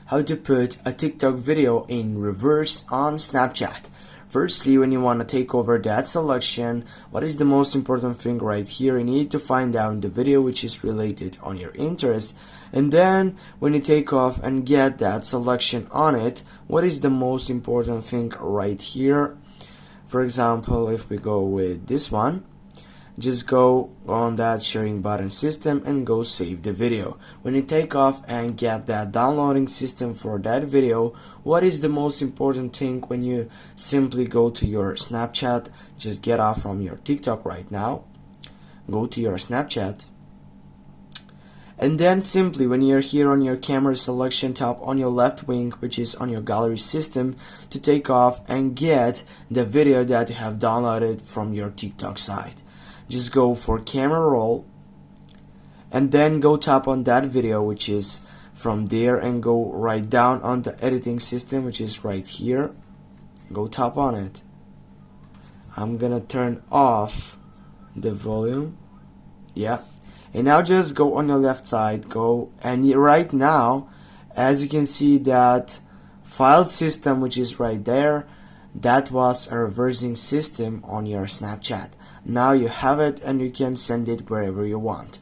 how to put a TikTok video in reverse on Snapchat. Firstly, when you want to take over that selection, what is the most important thing right here? You need to find out the video which is related on your interest, and then when you take off and get that selection on it, what is the most important thing right here? For example, if we go with this one, just go on that sharing button system and go save the video. When you take off and get that downloading system for that video, what is the most important thing when you simply go to your Snapchat? Just get off from your TikTok right now, go to your Snapchat, and then simply when you're here on your camera selection, tap on your left wing, which is on your gallery system, to take off and get the video that you have downloaded from your TikTok site. Just go for camera roll and then go tap on that video which is from there and go right down on the editing system which is right here. Go tap on it. I'm gonna turn off the volume. Yeah. And now just go on your left side, go, and right now as you can see that file system which is right there, that was a reversing system on your Snapchat. Now you have it and you can send it wherever you want.